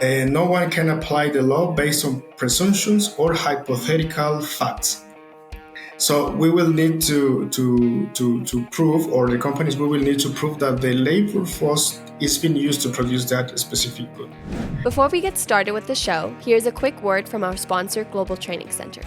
No one can apply the law based on presumptions or hypothetical facts. So we will need to prove, or the companies will need to prove that the labor force is being used to produce that specific good. Before we get started with the show, here's a quick word from our sponsor, Global Training Center.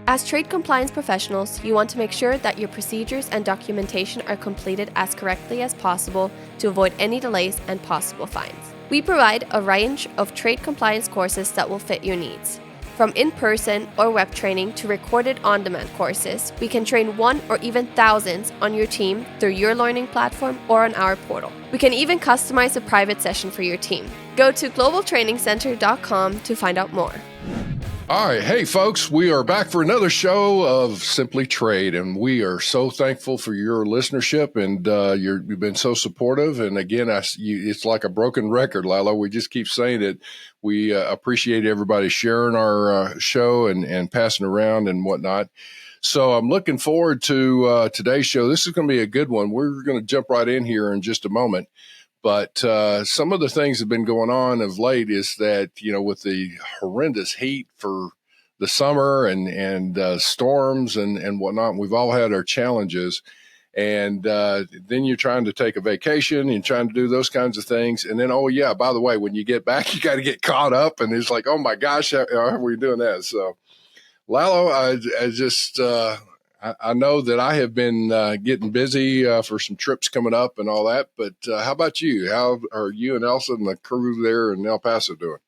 As trade compliance professionals, you want to make sure that your procedures and documentation are completed as correctly as possible to avoid any delays and possible fines. We provide a range of trade compliance courses that will fit your needs. From in-person or web training to recorded on-demand courses, we can train one or even thousands on your team through your learning platform or on our portal. We can even customize a private session for your team. Go to globaltrainingcenter.com to find out more. All right. Hey, folks, we are back for another show of Simply Trade, and we are so thankful for your listenership, and you've been so supportive. And again, it's like a broken record, Lalo. We just keep saying it. We appreciate everybody sharing our show and passing around and whatnot. So I'm looking forward to today's show. This is going to be a good one. We're going to jump right in here in just a moment. But some of the things that have been going on of late is that, with the horrendous heat for the summer and storms and whatnot, we've all had our challenges. And then you're trying to take a vacation and trying to do those kinds of things. And then, oh, yeah, by the way, when you get back, you got to get caught up. And it's like, oh, my gosh, how are we doing that? So, Lalo, I know that I have been getting busy for some trips coming up and all that, but how about you? How are you and Elsa and the crew there in El Paso doing?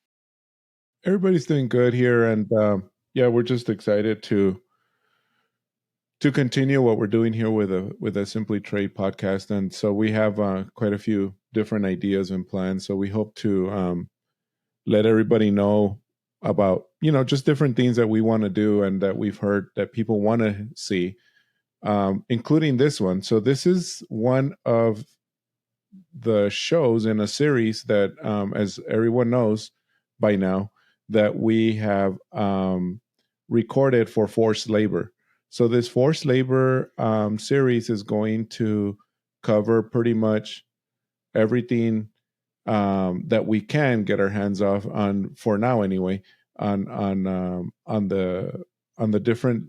Everybody's doing good here, and we're just excited to continue what we're doing here with a Simply Trade podcast. And so we have quite a few different ideas and plans. So we hope to let everybody know about, just different things that we want to do and that we've heard that people want to see, including this one. So this is one of the shows in a series that, as everyone knows by now, that we have recorded for forced labor. So this forced labor series is going to cover pretty much everything that we can get our hands off on, for now anyway, on the different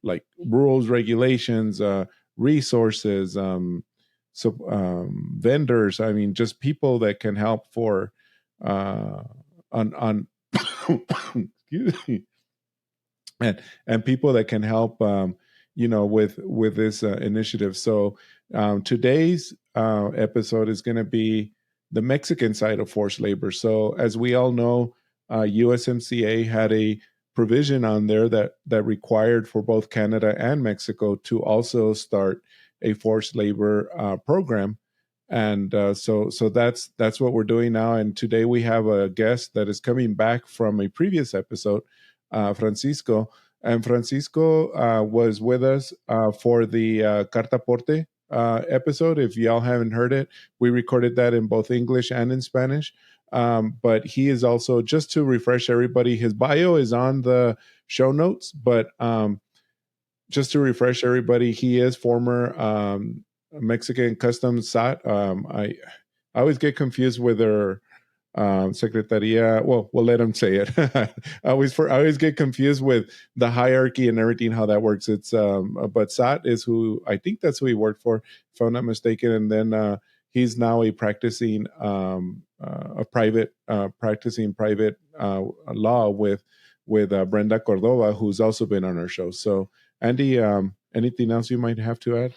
like rules, regulations, resources, vendors. I mean, just people that can help for on excuse me, and people that can help with this initiative. So today's episode is going to be the Mexican side of forced labor. So as we all know, USMCA had a provision on there that required for both Canada and Mexico to also start a forced labor program. And so that's what we're doing now. And today we have a guest that is coming back from a previous episode, Francisco. And Francisco was with us for the Carta Porte episode. If y'all haven't heard it, we recorded that in both English and in Spanish. But he is also, just to refresh everybody, his bio is on the show notes. But just to refresh everybody, he is former Mexican Customs SAT. I always get confused with their Secretaria. Well, we'll let him say it. I always get confused with the hierarchy and everything, how that works. It's but SAT is who, I think that's who he worked for, if I'm not mistaken. And then he's now a practicing private law with Brenda Cordova, who's also been on our show. So Andy, anything else you might have to add?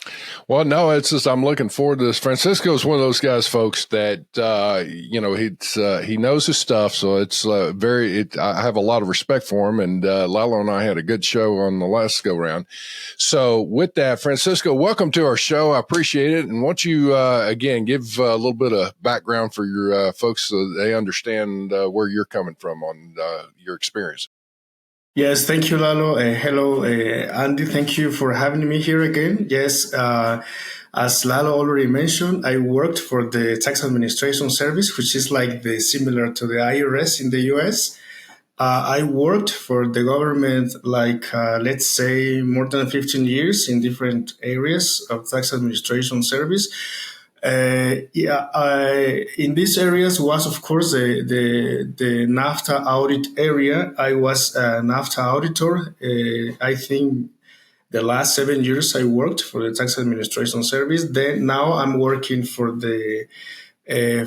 Well, no, it's just I'm looking forward to this. Francisco is one of those guys, folks, that he knows his stuff, so it's I have a lot of respect for him. And Lalo and I had a good show on the last go round. So with that, Francisco, welcome to our show. I appreciate it, and won't you again give a little bit of background for your folks so they understand where you're coming from on your experience. Yes, thank you, Lalo. Hello, Andy. Thank you for having me here again. Yes, as Lalo already mentioned, I worked for the Tax Administration Service, which is like similar to the IRS in the US. I worked for the government let's say more than 15 years in different areas of tax administration service. In these areas was, of course, the NAFTA audit area. I was a NAFTA auditor. I think the last 7 years I worked for the tax administration service. Then now I'm working for the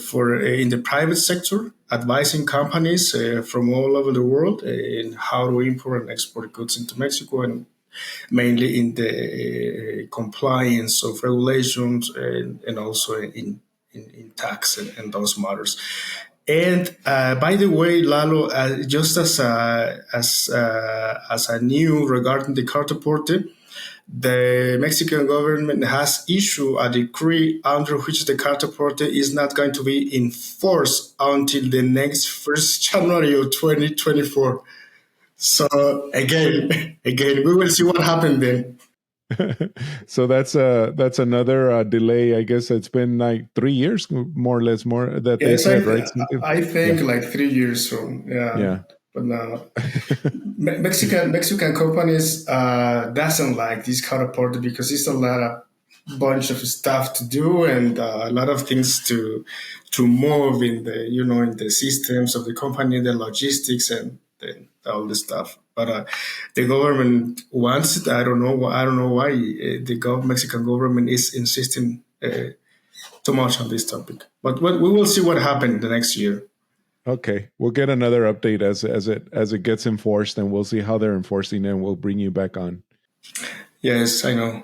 for in the private sector, advising companies from all over the world in how to import and export goods into Mexico, and mainly in the compliance of regulations and also in tax and those matters. And by the way, Lalo, just as a new regarding the cartaporte, the Mexican government has issued a decree under which the cartaporte is not going to be enforced until the next 1st January of 2024. So again, we will see what happens then. So that's another delay. I guess it's been like 3 years, more or less, more that they Yes, said, right? I think like 3 years. So Yeah. But now Mexican companies doesn't like this counterpart because it's a lot of bunch of stuff to do and a lot of things to move in the in the systems of the company, the logistics and all this stuff. But the government wants it. I don't know. I don't know why the Mexican government is insisting too much on this topic. But we will see what happens the next year. Okay, we'll get another update as it gets enforced, and we'll see how they're enforcing it, and we'll bring you back on. Yes, I know.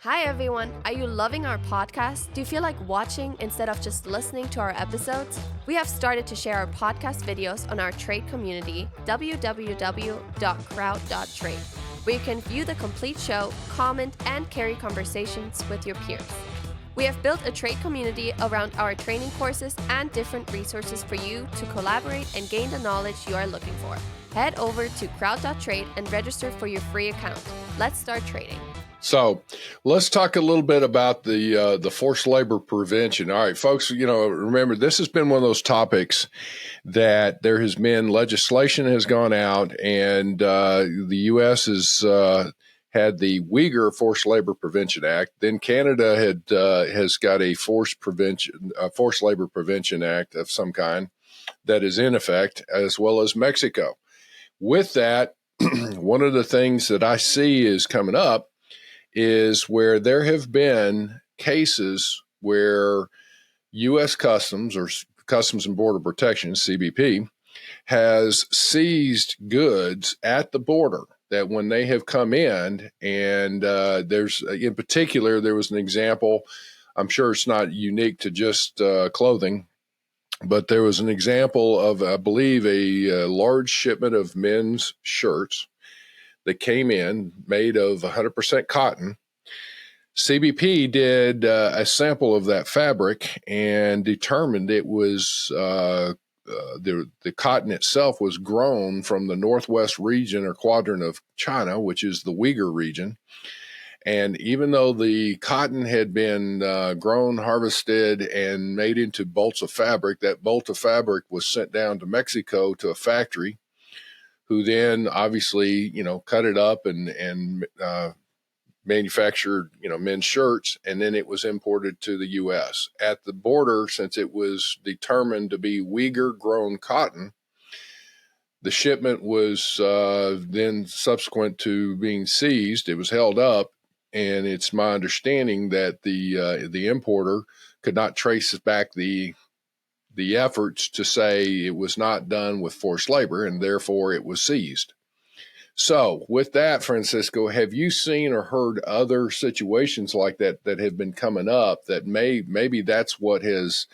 Hi everyone, are you loving our podcast? Do you feel like watching instead of just listening to our episodes? We have started to share our podcast videos on our trade community, www.crowd.trade, where you can view the complete show, comment, and carry conversations with your peers. We have built a trade community around our training courses and different resources for you to collaborate and gain the knowledge you are looking for. Head over to crowd.trade and register for your free account. Let's start trading. So let's talk a little bit about the forced labor prevention. All right, folks, remember, this has been one of those topics that there has been legislation has gone out, and the U.S. has had the Uyghur Forced Labor Prevention Act. Then Canada has got a forced labor prevention act of some kind that is in effect, as well as Mexico. With that, one of the things that I see is coming up is where there have been cases where U.S. Customs or Customs and Border Protection, CBP, has seized goods at the border that when they have come in, and in particular, there was an example, I'm sure it's not unique to just clothing, but there was an example of, I believe, a large shipment of men's shirts that came in made of 100% cotton. CBP did a sample of that fabric and determined it was the cotton itself was grown from the northwest region or quadrant of China, which is the Uyghur region. And even though the cotton had been grown, harvested, and made into bolts of fabric, that bolt of fabric was sent down to Mexico to a factory, who then obviously, cut it up and manufactured, men's shirts, and then it was imported to the U.S. At the border, since it was determined to be Uyghur-grown cotton, the shipment was then subsequent to being seized. It was held up, and it's my understanding that the importer could not trace back the efforts to say it was not done with forced labor, and therefore it was seized. So with that, Francisco, have you seen or heard other situations like that have been coming up that maybe that's what has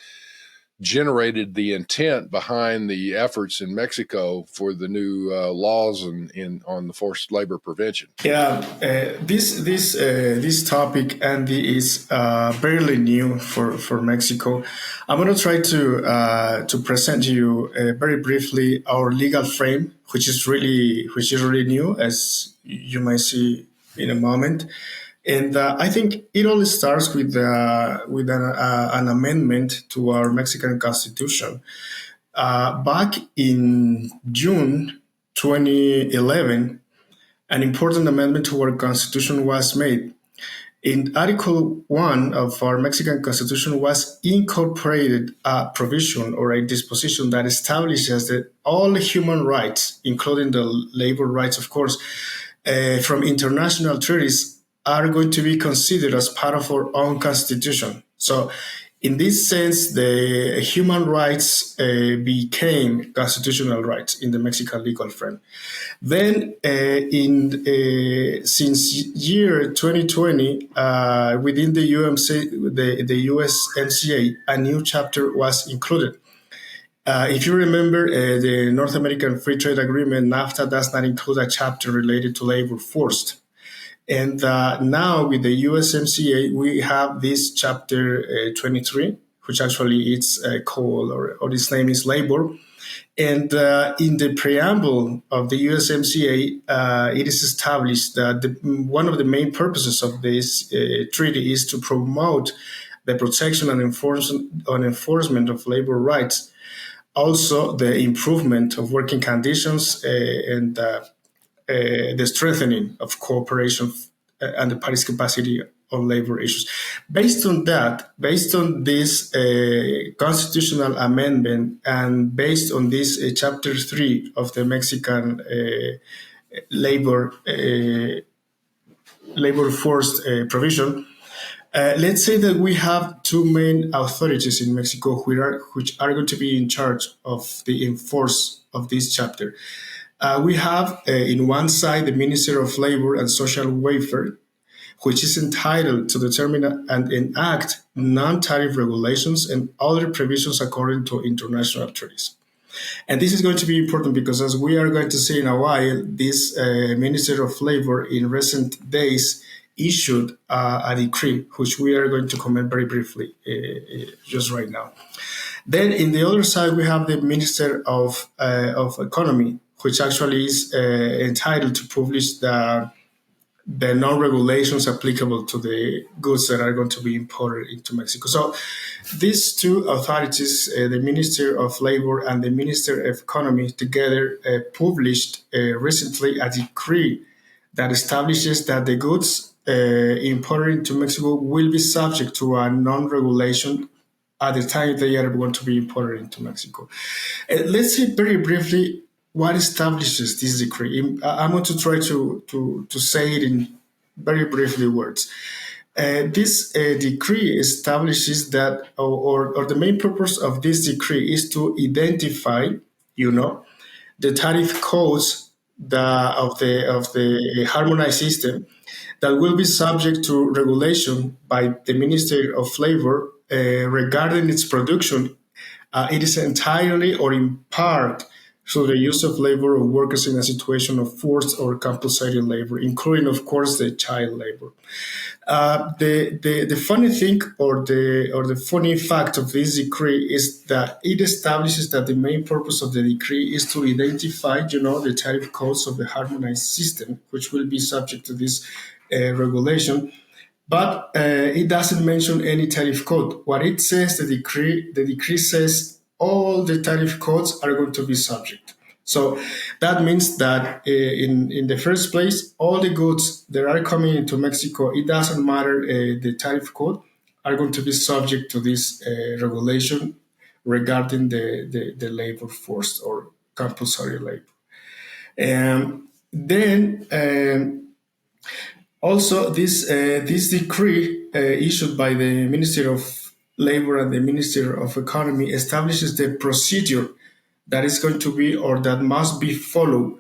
generated the intent behind the efforts in Mexico for the new laws on the forced labor prevention? Yeah, this topic, Andy, is barely new for Mexico. I'm going to try to present you very briefly our legal frame, which is really new, as you might see in a moment. And I think it all starts with an amendment to our Mexican Constitution. Back in June 2011, an important amendment to our Constitution was made. In Article 1 of our Mexican Constitution was incorporated a provision or a disposition that establishes that all human rights, including the labor rights, of course, from international treaties are going to be considered as part of our own constitution. So in this sense, the human rights became constitutional rights in the Mexican legal frame. Then, since year 2020, within the the USMCA, a new chapter was included. If you remember, the North American Free Trade Agreement, NAFTA, does not include a chapter related to labor force. And now with the USMCA, we have this chapter 23, which actually it's called, or its name is labor. And in the preamble of the USMCA, it is established that one of the main purposes of this treaty is to promote the protection and enforcement of labor rights, also the improvement of working conditions and the strengthening of cooperation and the parties' capacity on labor issues. Based on this constitutional amendment, and based on this Chapter 3 of the Mexican labor force provision, let's say that we have two main authorities in Mexico which are going to be in charge of the enforce of this chapter. We have, in one side, the Minister of Labor and Social Welfare, which is entitled to determine and enact non-tariff regulations and other provisions according to international treaties. And this is going to be important because, as we are going to see in a while, this Minister of Labor in recent days issued a decree, which we are going to comment very briefly just right now. Then, in the other side, we have the Minister of Economy, which actually is entitled to publish the non-regulations applicable to the goods that are going to be imported into Mexico. So these two authorities, the Minister of Labor and the Minister of Economy, together published recently a decree that establishes that the goods imported into Mexico will be subject to a non-regulation at the time they are going to be imported into Mexico. Let's see very briefly what establishes this decree. I'm going to try to say it in very briefly words. This decree establishes that, or the main purpose of this decree is to identify, the tariff codes of the harmonized system that will be subject to regulation by the Ministry of Labor regarding its production. It is entirely or in part through the use of labor of workers in a situation of forced or compulsory labor, including, of course, the child labor. The funny thing or the funny fact of this decree is that it establishes that the main purpose of the decree is to identify, the tariff codes of the harmonized system, which will be subject to this regulation. But it doesn't mention any tariff code. What it says, the decree says all the tariff codes are going to be subject. So that means that in the first place, all the goods that are coming into Mexico, it doesn't matter the tariff code, are going to be subject to this regulation regarding the labor force or compulsory labor. And then also this decree issued by the Ministry of Labor and the Ministry of Economy establishes the procedure that is going to be or that must be followed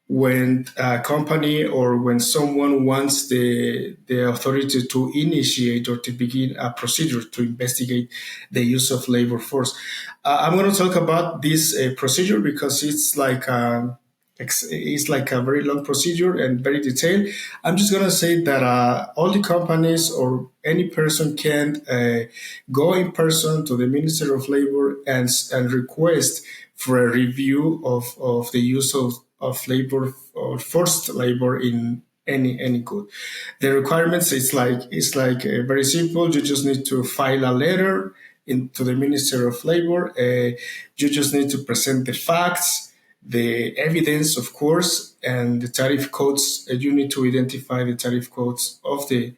when a company or when someone wants the authority to initiate or to begin a procedure to investigate the use of labor force. I'm going to talk about this procedure because it's like a very long procedure and very detailed. I'm just going to say that all the companies or any person can go in person to the Ministry of Labor and request for a review of the use of labor or forced labor in any good. The requirements it's very simple. You just need to file a letter into the Ministry of Labor. You just need to present the facts, the evidence, of course, and the tariff codes. You need to identify the tariff codes of the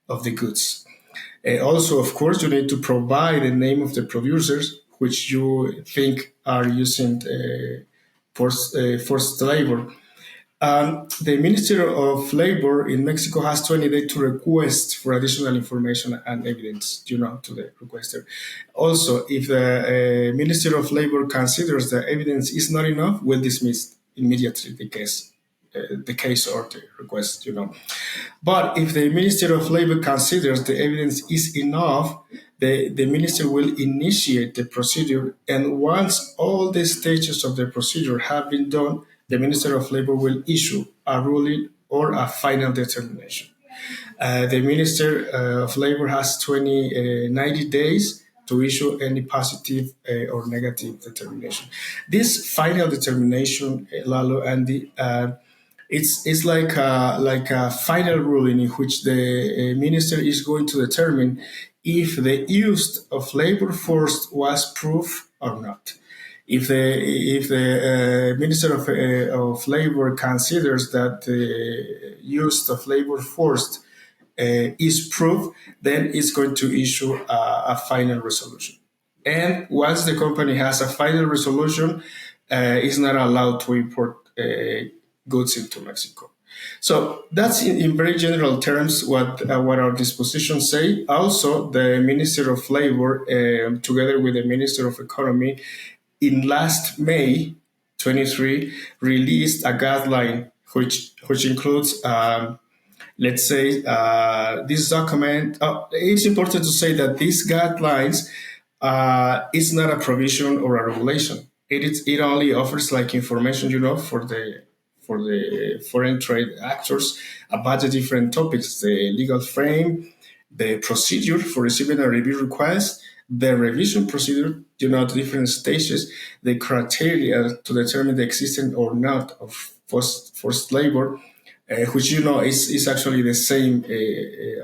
of the goods. Also, of course, you need to provide the name of the producers which you think are using forced labor. The Ministry of Labor in Mexico has 20 days to request for additional information and evidence, to the requester. Also, if the Ministry of Labor considers the evidence is not enough, will dismiss immediately the case or the request. But if the Ministry of Labor considers the evidence is enough, the minister will initiate the procedure, and once all the stages of the procedure have been done, the Minister of Labor will issue a ruling or a final determination. The Minister of Labor has 90 days to issue any positive or negative determination. This final determination, Lalo, Andy, it's like a final ruling in which the minister is going to determine if the use of labor force was proof or not. If the Minister of Labor considers that the use of labor force is proof, then it's going to issue a final resolution. And once the company has a final resolution, it's not allowed to import goods into Mexico. So that's in very general terms what our dispositions say. Also, the Minister of Labor, together with the Minister of Economy, in last May 23, released a guideline which includes, let's say, this document. It's important to say that these guidelines is not a provision or a regulation. It only offers like information, for the foreign trade actors about the different topics, the legal frame, the procedure for receiving a review request, the revision procedure, the different stages, the criteria to determine the existence or not of forced labor, which is actually the same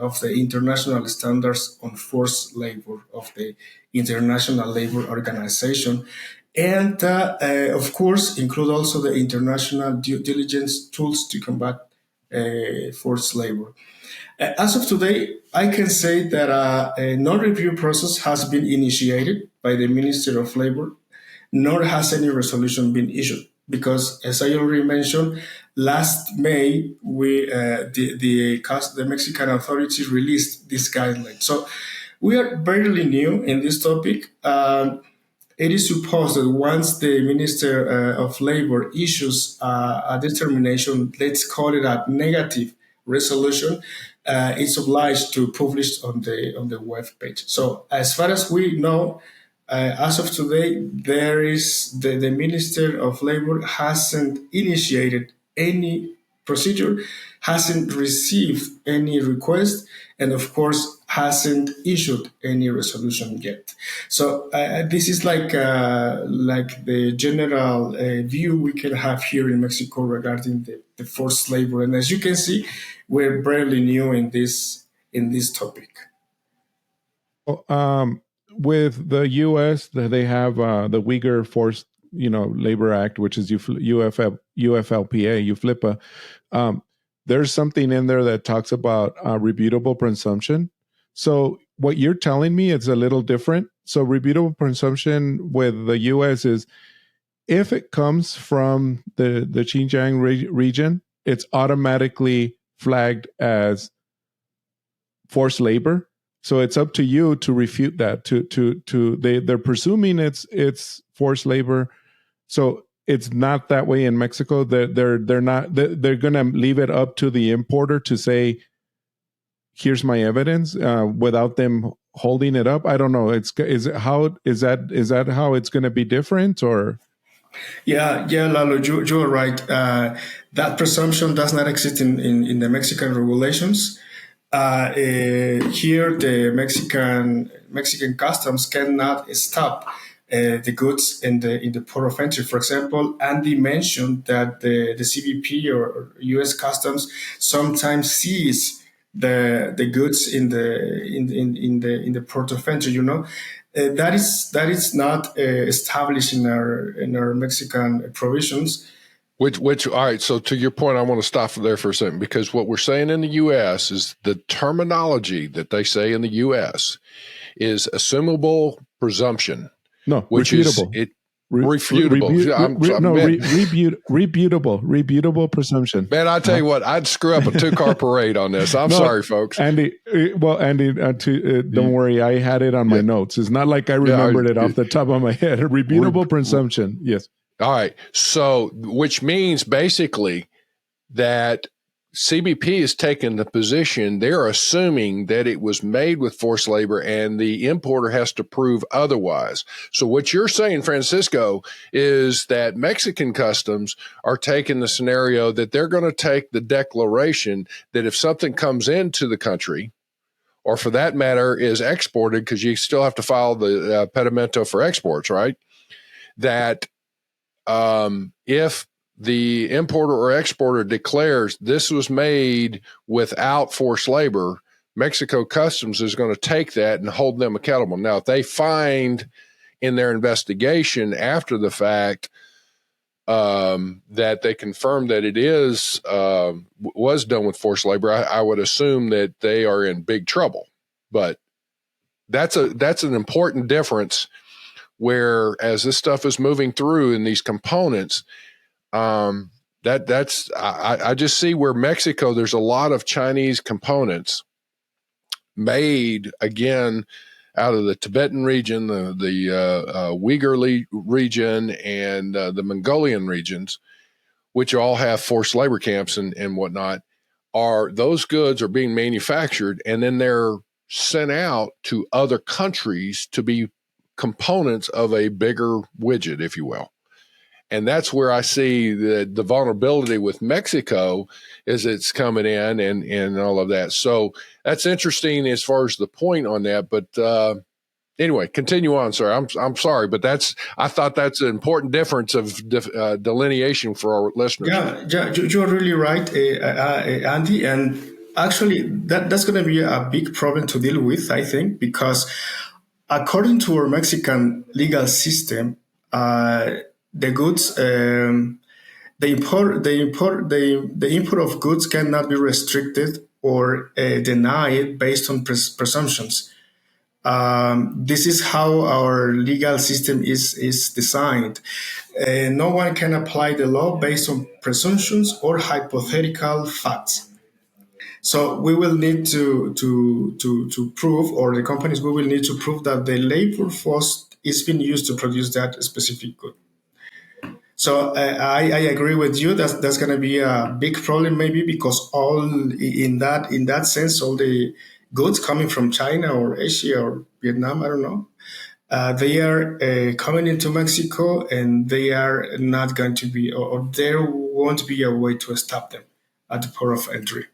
of the international standards on forced labor of the International Labor Organization. And of course, include also the international due diligence tools to combat forced labor. As of today, I can say that a non-review process has been initiated by the Ministry of Labor, nor has any resolution been issued. Because, as I already mentioned, last May, the Mexican authorities released this guideline. So we are barely new in this topic. It is supposed that once the Minister of Labor issues a determination, let's call it a negative resolution, it's obliged to publish on the web page. So as far as we know, as of today, there is the Minister of Labor hasn't initiated any procedure, hasn't received any request, and of course hasn't issued any resolution yet. So this is like the general view we can have here in Mexico regarding the forced labor. And as you can see, we're barely new in this topic. With the U.S., they have the Uyghur Forced, Labor Act, which is UFLPA, UFLPA. There's something in there that talks about rebutable presumption. So what you're telling me is a little different. So rebutable presumption with the U.S. is if it comes from the Xinjiang region, it's automatically flagged as forced labor. So it's up to you to refute that. They're presuming it's forced labor. So it's not that way in Mexico. They're going to leave it up to the importer to say, here's my evidence, without them holding it up. I don't know. Is that how it's going to be different, or? Yeah, Lalo, you're right. That presumption does not exist in the Mexican regulations. Here, the Mexican customs cannot stop the goods in the port of entry. For example, Andy mentioned that the CBP or U.S. Customs sometimes sees the goods in the port of entry. That is not established in our Mexican provisions. All right. So to your point, I want to stop there for a second, because what we're saying in the U.S. is the terminology that they say in the U.S. is assumable presumption. No, which refutable. is it. Refutable. Rebutable presumption. Man, I tell you what, I'd screw up a 2-car parade on this. I'm sorry, folks. Andy, don't worry. I had it on my notes. It's not like I remembered it off the top of my head. Rebutable presumption. Yes. All right. So, which means basically that CBP is taking the position they're assuming that it was made with forced labor and the importer has to prove otherwise. So what you're saying, Francisco, is that Mexican customs are taking the scenario that they're going to take the declaration that if something comes into the country, or for that matter is exported, because you still have to file the pedimento for exports, right? That if the importer or exporter declares this was made without forced labor, Mexico Customs is going to take that and hold them accountable. Now, if they find in their investigation after the fact that they confirm that it was done with forced labor, I would assume that they are in big trouble. But that's an important difference, where as this stuff is moving through in these components, I just see where Mexico, there's a lot of Chinese components made again out of the Tibetan region, the Uyghur region, and the Mongolian regions, which all have forced labor camps and whatnot. Those goods are being manufactured and then they're sent out to other countries to be components of a bigger widget, if you will. And that's where I see the vulnerability with Mexico, is it's coming in and all of that. So that's interesting as far as the point on that. But anyway, continue on, sir. I'm sorry, but I thought that's an important difference of delineation for our listeners. Yeah, you're really right, Andy. And actually, that's going to be a big problem to deal with, I think, because according to our Mexican legal system, the goods, the import of goods cannot be restricted or denied based on presumptions. This is how our legal system is designed. No one can apply the law based on presumptions or hypothetical facts. So we will need to prove, or the companies will need to prove that the labor force is being used to produce that specific good. So I agree with you. That's going to be a big problem, maybe, because all in that sense, all the goods coming from China or Asia or Vietnam, I don't know, they are coming into Mexico, and they are not going to be, or there won't be a way to stop them at the port of entry.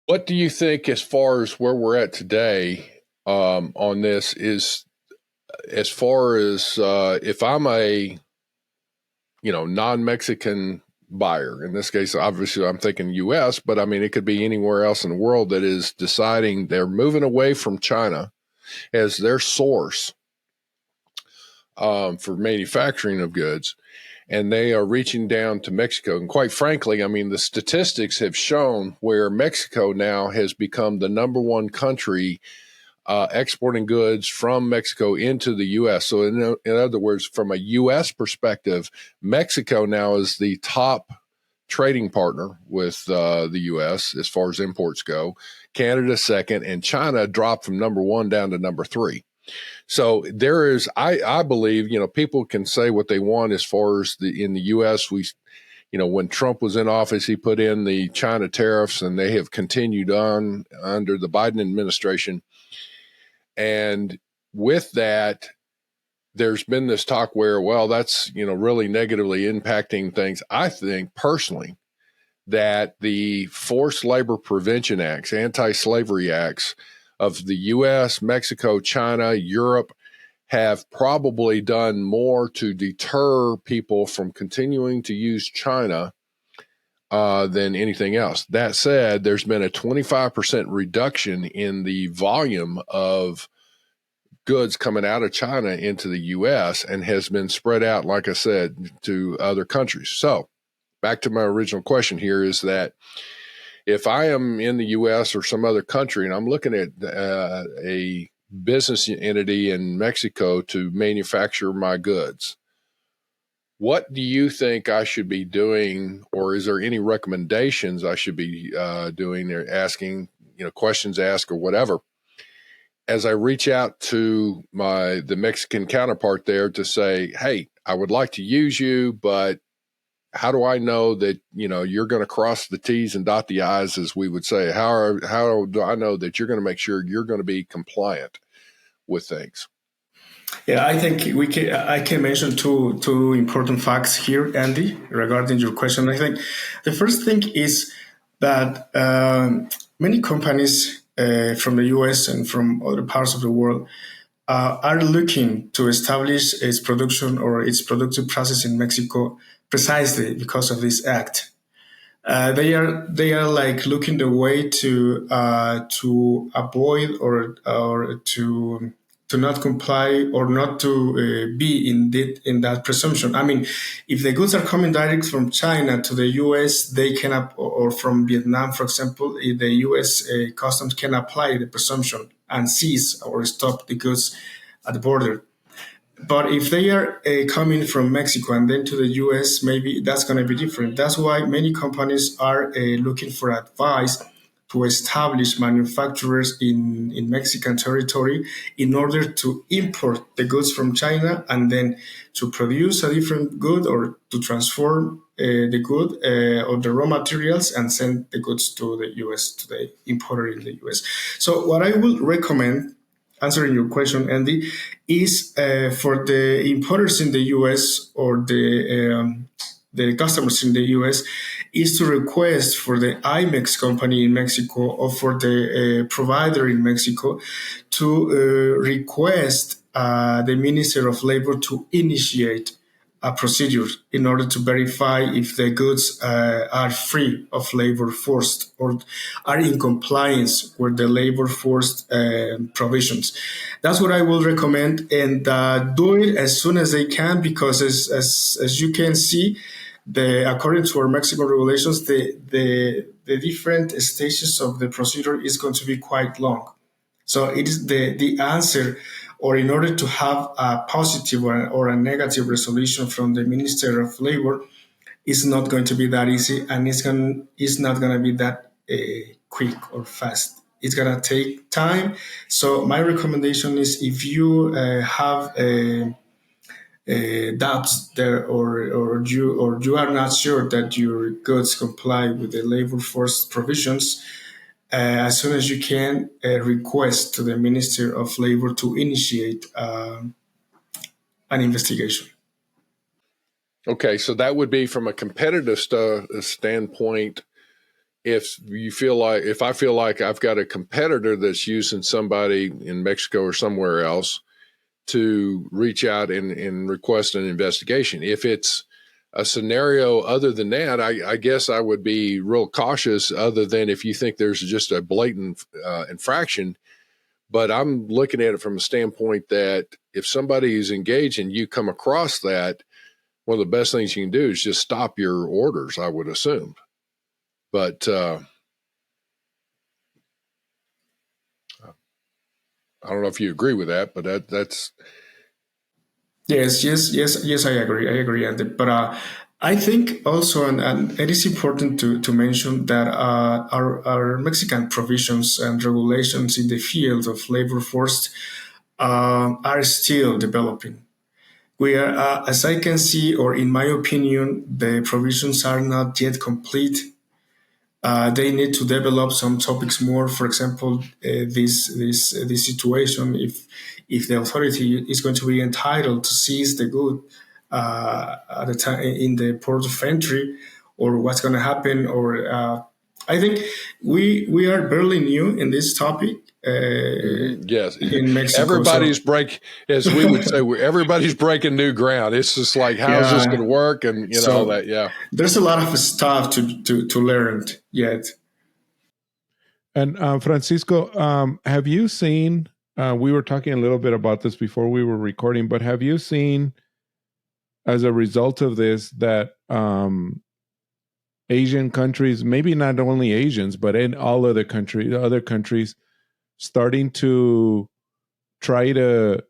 What do you think, as far as where we're at today on this, is as far as if I'm a non-Mexican buyer, in this case, obviously I'm thinking U.S., but I mean, it could be anywhere else in the world that is deciding they're moving away from China as their source for manufacturing of goods, and they are reaching down to Mexico. And quite frankly, I mean, the statistics have shown where Mexico now has become the number one country exporting goods from Mexico into the U.S. So in other words, from a U.S. perspective, Mexico now is the top trading partner with the U.S. as far as imports go. Canada second, and China dropped from number one down to number three. So there is, I believe, people can say what they want as far as in the U.S. When Trump was in office, he put in the China tariffs, and they have continued on under the Biden administration. And with that, there's been this talk where, well, that's, really negatively impacting things. I think personally that the Forced Labor Prevention Acts, anti-slavery acts of the U.S., Mexico, China, Europe have probably done more to deter people from continuing to use China than anything else. That said, there's been a 25% reduction in the volume of goods coming out of China into the U.S. and has been spread out, like I said, to other countries. So back to my original question here is that if I am in the U.S. or some other country and I'm looking at a business entity in Mexico to manufacture my goods, what do you think I should be doing, or is there any recommendations I should be doing or asking, questions asked or whatever, as I reach out to the Mexican counterpart there to say, hey, I would like to use you, but how do I know that, you're going to cross the T's and dot the I's, as we would say? How do I know that you're going to make sure you're going to be compliant with things? Yeah, I think I can mention two important facts here, Andy, regarding your question. I think the first thing is that many companies from the US and from other parts of the world are looking to establish its production or its productive process in Mexico precisely because of this act. They are like looking the way to avoid or to not comply or not to be in that presumption. I mean, if the goods are coming direct from China to the U.S., they cannot, or from Vietnam, for example, the U.S. Customs can apply the presumption and seize or stop the goods at the border. But if they are coming from Mexico and then to the US, maybe that's going to be different. That's why many companies are looking for advice to establish manufacturers in Mexican territory in order to import the goods from China and then to produce a different good or to transform the good or the raw materials and send the goods to the US, to the importer in the US. So what I would recommend, answering your question, Andy, is for the importers in the US or the customers in the US, is to request for the IMEX company in Mexico or for the provider in Mexico to request the Minister of Labor to initiate a procedure in order to verify if the goods are free of labor force or are in compliance with the labor force provisions. That's what I will recommend, and do it as soon as they can, because as you can see, according to our Mexican regulations, the different stages of the procedure is going to be quite long. So it is the answer, or in order to have a positive or a negative resolution from the Minister of Labor, is not going to be that easy, and it's not going to be that quick or fast. It's going to take time. So my recommendation is, if you have doubts there, or you are not sure that your goods comply with the labor force provisions, as soon as you can, request to the Minister of Labor to initiate an investigation. Okay, so that would be from a competitive standpoint. If I feel like I've got a competitor that's using somebody in Mexico or somewhere else, to reach out and request an investigation. If it's a scenario other than that, I guess I would be real cautious, other than if you think there's just a blatant infraction. But I'm looking at it from a standpoint that if somebody is engaged and you come across that, one of the best things you can do is just stop your orders, I would assume. But I don't know if you agree with that, but that's. Yes, I agree, Andy. But I think also, and it is important to mention that our Mexican provisions and regulations in the field of labor force are still developing. We are, as I can see, or in my opinion, the provisions are not yet complete. They need to develop some topics more. For example, this situation, if the authority is going to be entitled to seize the good at the time in the port of entry, or what's going to happen, or I think we are barely new in this topic. Yes, in Mexico, everybody's as we would say, everybody's breaking new ground. It's just like, how's this going to work, and all that. Yeah, there's a lot of stuff to learn yet. And Francisco, have you seen we were talking a little bit about this before we were recording, but have you seen, as a result of this, that Asian countries, maybe not only Asians, but in all other countries, starting to try to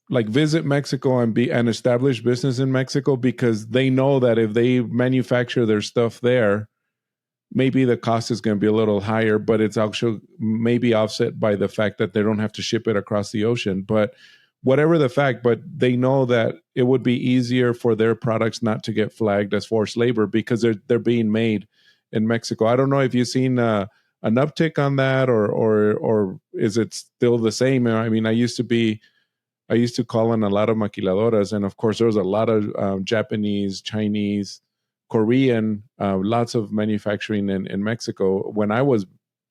like visit Mexico and establish business in Mexico, because they know that if they manufacture their stuff there, maybe the cost is going to be a little higher, but it's actually maybe offset by the fact that they don't have to ship it across the ocean. But whatever the fact, but they know that it would be easier for their products not to get flagged as forced labor because they're being made in Mexico. I don't know if you've seen an uptick on that, or is it still the same? I mean, I used to call in a lot of maquiladoras, and of course there was a lot of Japanese, Chinese, Korean, lots of manufacturing in Mexico when I was,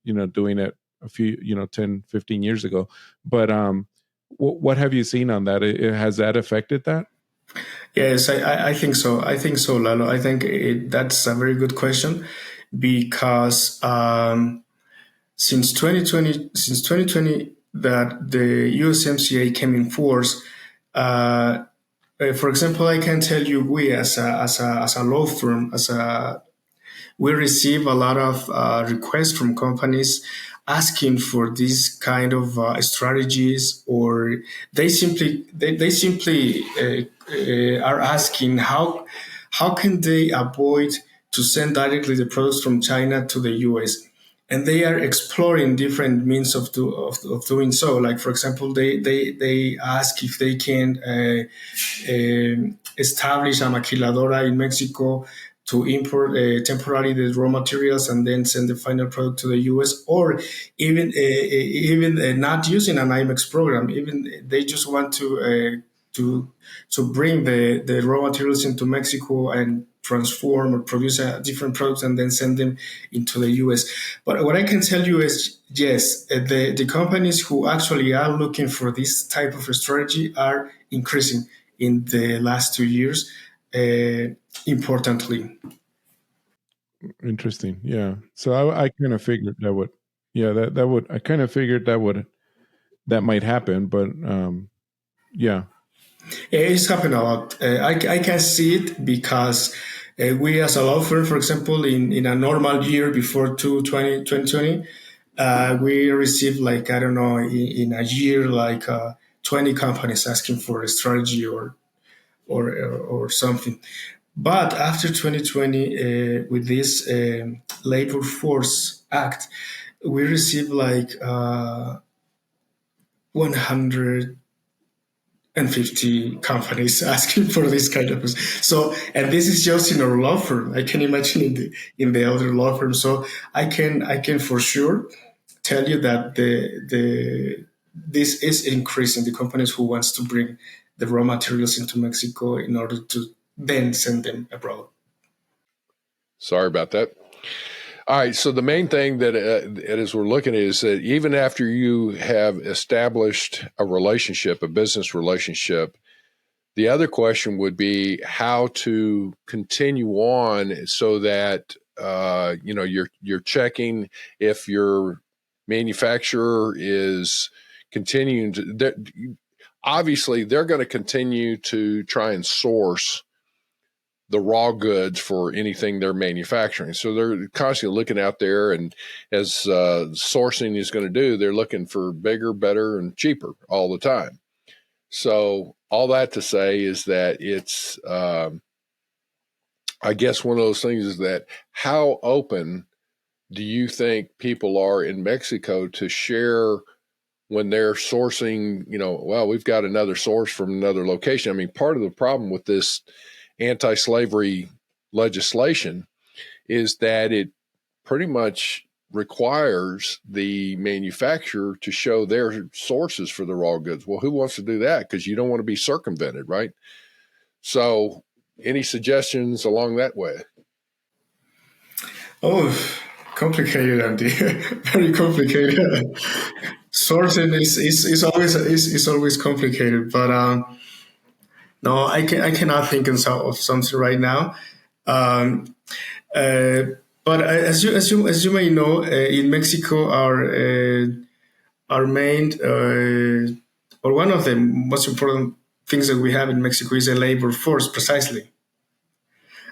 doing it a few, 10, 15 years ago. But what have you seen on that? Has that affected that? Yes, I think so. I think so, Lalo. I think that's a very good question because since 2020 that the USMCA came in force. For example, I can tell you, we as a law firm, we receive a lot of requests from companies asking for these kind of strategies, or they simply are asking how can they avoid to send directly the products from China to the US. And they are exploring different means of doing so. Like, for example, they ask if they can establish a maquiladora in Mexico to import temporarily the raw materials and then send the final product to the US, or even not using an IMEX program. Even they just want to bring the raw materials into Mexico and transform or produce a different products and then send them into the US. But what I can tell you is, yes, the companies who actually are looking for this type of a strategy are increasing in the last 2 years, importantly. Interesting. Yeah. So I kind of figured that would, I kind of figured that might happen, but yeah. It's happened a lot. I can see it because we as a law firm, for example, in a normal year before 2020, we received, like, I don't know, in a year, like 20 companies asking for a strategy or something. But after 2020, with this Labor Force Act, we received like 150 companies asking for this kind of. So, and this is just in our law firm. I can imagine in the other law firm. So I can for sure tell you that this is increasing the companies who wants to bring the raw materials into Mexico in order to then send them abroad. Sorry about that. All right. So the main thing that as we're looking at is that even after you have established a relationship, a business relationship, the other question would be how to continue on so that you're checking if your manufacturer is continuing to. Obviously, they're going to continue to try and source the raw goods for anything they're manufacturing. So they're constantly looking out there, and as sourcing is going to do, they're looking for bigger, better, and cheaper all the time. So all that to say is that it's, I guess one of those things is that how open do you think people are in Mexico to share when they're sourcing, well, we've got another source from another location. I mean, part of the problem with this anti-slavery legislation is that it pretty much requires the manufacturer to show their sources for the raw goods. Well, who wants to do that? Because you don't want to be circumvented, right? So any suggestions along that way? Oh, complicated, Andy. Very complicated. Sourcing is always complicated, but no, I cannot think of something right now. But as you may know, in Mexico, our main or one of the most important things that we have in Mexico is a labor force, precisely.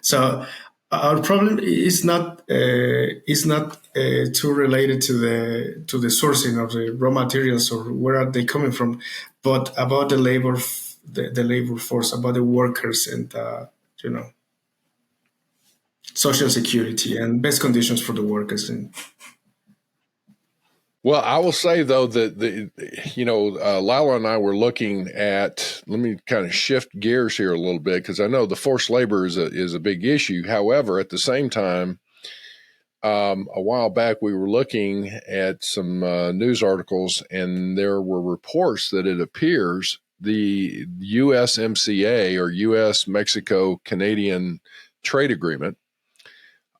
So our problem is not too related to the sourcing of the raw materials or where are they coming from, but about the labor force, about the workers and you know, social security and best conditions for the workers. And Well, I will say though that Lalo and I were looking at. Let me kind of shift gears here a little bit because I know the forced labor is a big issue. However, at the same time, a while back we were looking at some news articles, and there were reports that it appears the USMCA or U.S. Mexico Canadian trade agreement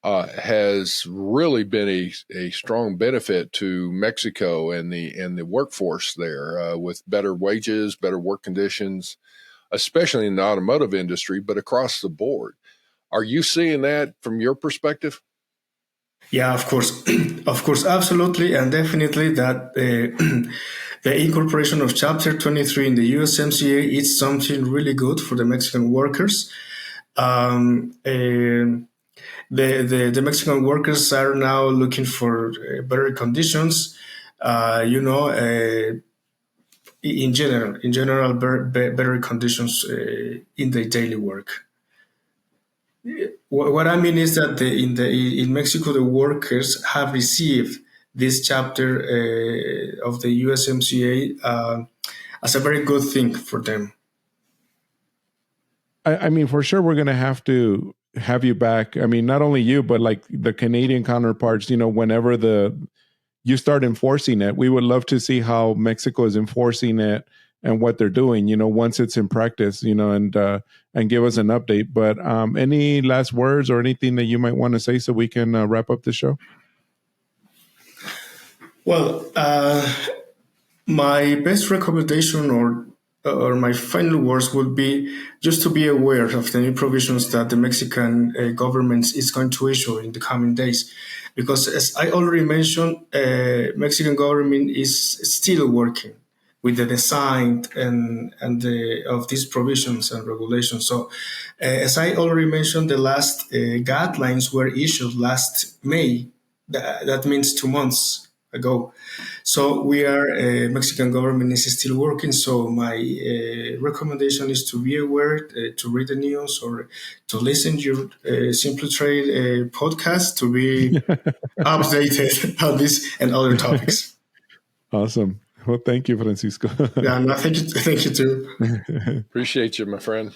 has really been a strong benefit to Mexico and the workforce there with better wages, better work conditions, especially in the automotive industry, but across the board. Are you seeing that from your perspective? yeah, of course, of course, absolutely, and definitely that the incorporation of Chapter 23 in the USMCA is something really good for the Mexican workers. And the Mexican workers are now looking for better conditions. In general, better conditions in their daily work. What I mean is that in Mexico, the workers have received this chapter of the USMCA as a very good thing for them. I mean, for sure, we're going to have you back. I mean, not only you, but like the Canadian counterparts, whenever you start enforcing it, we would love to see how Mexico is enforcing it and what they're doing, once it's in practice, and give us an update. But any last words or anything that you might want to say so we can wrap up the show? Well, my best recommendation or my final words would be just to be aware of the new provisions that the Mexican government is going to issue in the coming days. Because as I already mentioned, Mexican government is still working with the design of these provisions and regulations. So as I already mentioned, the last guidelines were issued last May. That means 2 months ago. So Mexican government is still working. So my recommendation is to be aware, to read the news or to listen to your Simply Trade podcast to be updated on this and other topics. Awesome. Well, thank you, Francisco. Yeah, no, thank you too. Appreciate you, my friend.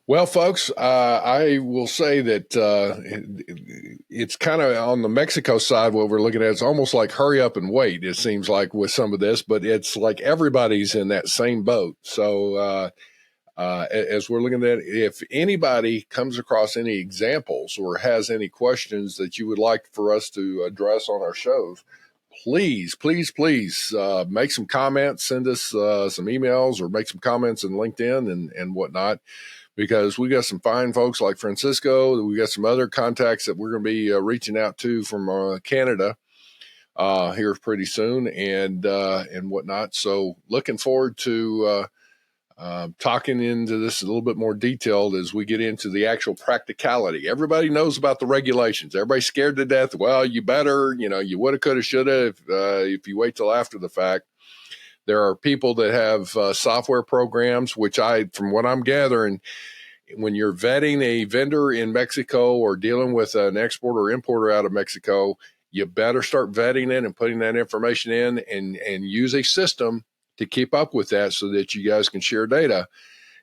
Well, folks, I will say that it's kind of on the Mexico side, what we're looking at, it's almost like hurry up and wait, it seems like, with some of this, but it's like everybody's in that same boat. So as we're looking at it, if anybody comes across any examples or has any questions that you would like for us to address on our shows, please make some comments, send us some emails or make some comments in LinkedIn and whatnot. Because we got some fine folks like Francisco. We got some other contacts that we're going to be reaching out to from Canada here pretty soon and whatnot. So looking forward to talking into this a little bit more detailed as we get into the actual practicality. Everybody knows about the regulations. Everybody's scared to death. Well, you better, you woulda, coulda, shoulda if you wait till after the fact. There are people that have software programs, which from what I'm gathering, when you're vetting a vendor in Mexico or dealing with an exporter or importer out of Mexico, you better start vetting it and putting that information in and use a system to keep up with that so that you guys can share data.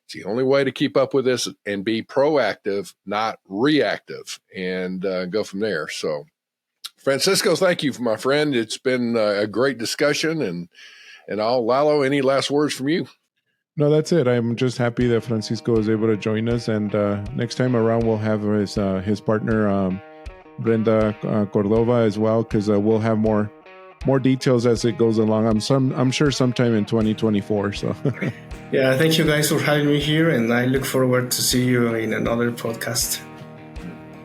It's the only way to keep up with this and be proactive, not reactive, and go from there. So, Francisco, thank you, my friend. It's been a great discussion and Lalo, any last words from you? No, that's it. I'm just happy that Francisco was able to join us. And next time around, we'll have his partner, Brenda Cordova, as well, because we'll have more details as it goes along. I'm sure sometime in 2024. So, yeah, thank you guys for having me here. And I look forward to see you in another podcast.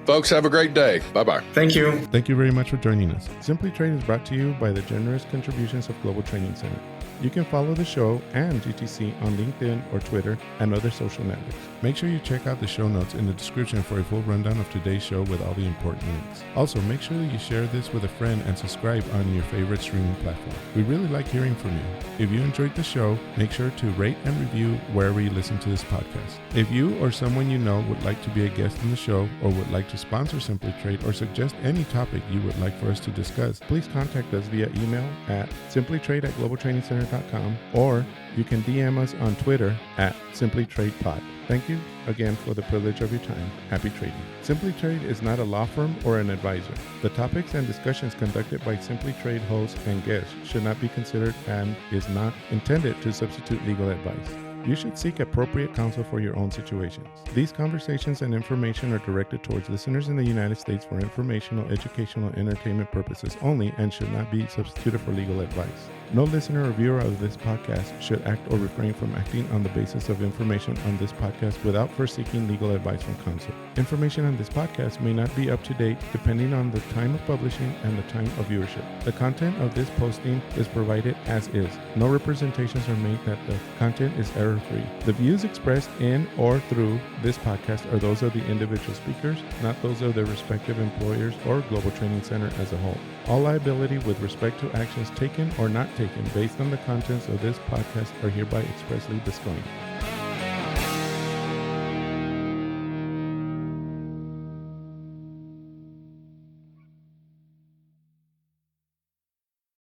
Folks, have a great day. Bye-bye. Thank you. Thank you very much for joining us. Simply Trade is brought to you by the generous contributions of Global Training Center. You can follow the show and GTC on LinkedIn or Twitter and other social networks. Make sure you check out the show notes in the description for a full rundown of today's show with all the important links. Also, make sure that you share this with a friend and subscribe on your favorite streaming platform. We really like hearing from you. If you enjoyed the show, make sure to rate and review wherever you listen to this podcast. If you or someone you know would like to be a guest in the show or would like to sponsor Simply Trade or suggest any topic you would like for us to discuss, please contact us via email at simplytrade@globaltrainingcenter.com, or you can DM us on Twitter at simplytradepod. Thank you again for the privilege of your time. Happy trading. Simply Trade is not a law firm or an advisor. The topics and discussions conducted by Simply Trade hosts and guests should not be considered and is not intended to substitute legal advice. You should seek appropriate counsel for your own situations. These conversations and information are directed towards listeners in the United States for informational, educational, and entertainment purposes only and should not be substituted for legal advice. No listener or viewer of this podcast should act or refrain from acting on the basis of information on this podcast without first seeking legal advice from counsel. Information on this podcast may not be up to date depending on the time of publishing and the time of viewership. The content of this posting is provided as is. No representations are made that the content is error-free. The views expressed in or through this podcast are those of the individual speakers, not those of their respective employers or Global Training Center as a whole. All liability with respect to actions taken or not taken based on the contents of this podcast are hereby expressly disclaimed.